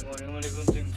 Yung mali gunting.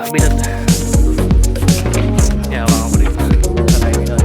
Binat. Ya, mga kapatid. Sabay binat.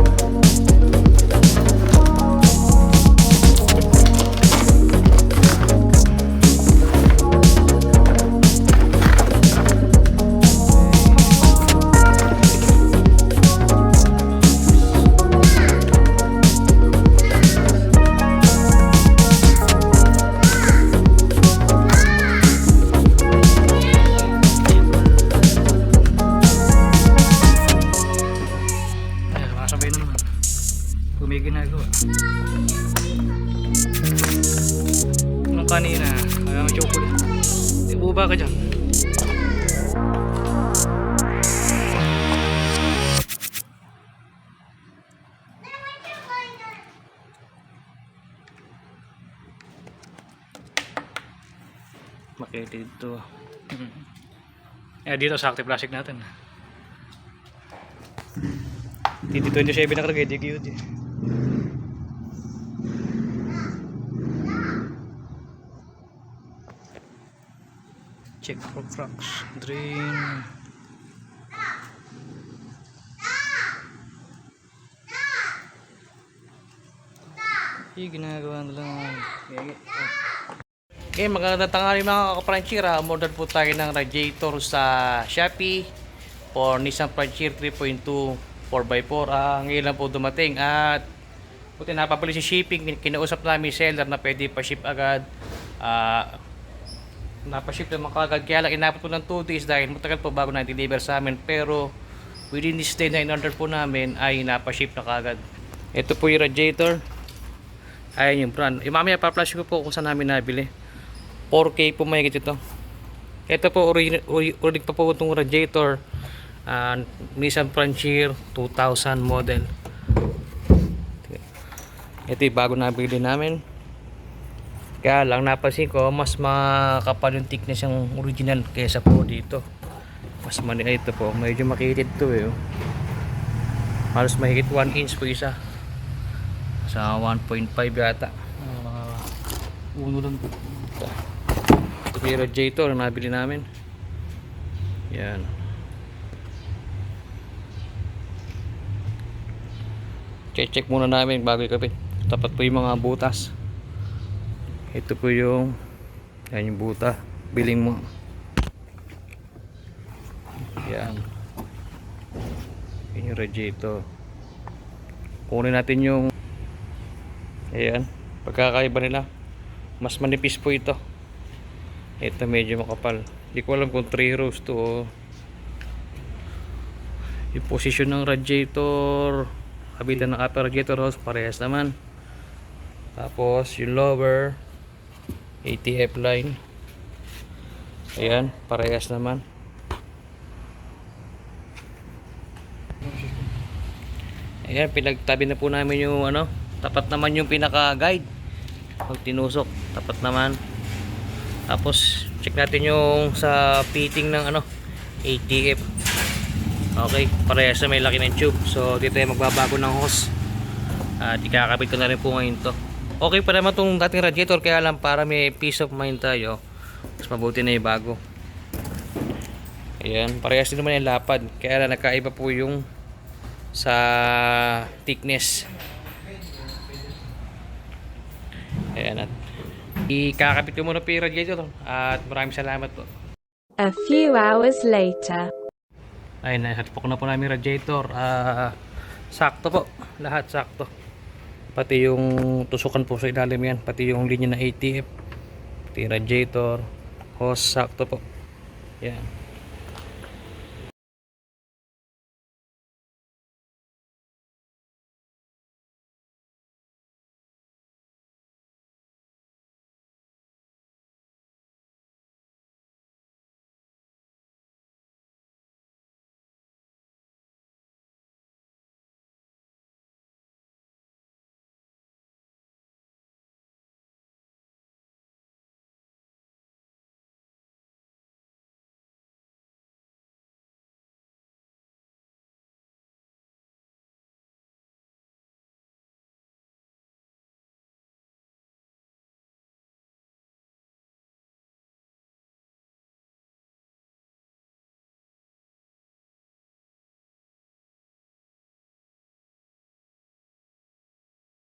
Sabay na naman. Kung may ginagawa. Nung kanina, ayaw ng chocolate. Uba ka dyan. Makita dito. Dito sa active plastic natin. Dito 27 nakalagay, di cute eh. Check for cracks. Drain. Ginagawa na lang. Okay, magandang tanghali mga ka-Frontier. Order po tayo ng radiator sa Shopee for Nissan Frontier 3.2 4x4. Ngayon lang po dumating at buti napapali si shipping. Kinausap namin seller na pwede pa ship agad. Napaship naman kagad, kaya lang inabot po ng 2 days dahil matagal po bago na deliver sa amin, pero within this day na in-order po namin ay napaship na kagad. Ito po yung radiator. Ayan yung brand. Mamaya pa-flash ko po kung saan namin nabili. 4K po mahigit ito. Ito po original pa po itong radiator. Nissan Frontier 2000 model. Ito yung bago nabili namin. Kaya lang napansin ko mas makapal yung thickness yung original kaysa po dito. Mas ito po, medyo makitid to eh. Oh. Halos mahigit 1 inch po isa. Sa 1.5 yata. Uno lang po. Ito po yung radiator na nabili namin. Yan. Check muna namin bago ikabit. Tapat po yung mga butas. Ito po yung yan yung buta. Biling mo. Yan. Yan yung radiator. Kunin natin yung ayan. Pagkakaiba nila. Mas manipis po ito. Ito medyo makapal. Hindi ko alam kung 3 rows to o yung position ng radiator. Kabitan ng upper radiator hose parehas naman. Tapos yung lower ATF line. Ayan, parehas naman. Ayan, pinagtabi na po namin yung ano, tapat naman yung pinaka guide. Pag tinusok, tapat naman. Tapos check natin yung sa fitting ng ano, ATF. Okay, parehas na may laki ng tube. So dito ay magbabago ng hose. At ikakabit ko na rin po ngayon to. Okay pa naman itong dating radiator, kaya lang para may peace of mind tayo, mas mabuti na yung bago. Ayan, parehas din naman yung lapad. Kaya lang nagkaiba po yung sa thickness. Ayan, at ikakabit ko muna po yung radiator. At maraming salamat po. A few hours later. Ayun, nahatpok na po namin radiator. Sakto po, lahat sakto. Pati yung tusukan po sa ilalim yan, pati yung linya na ATF, pati radiator, hose, sakto po. Yan.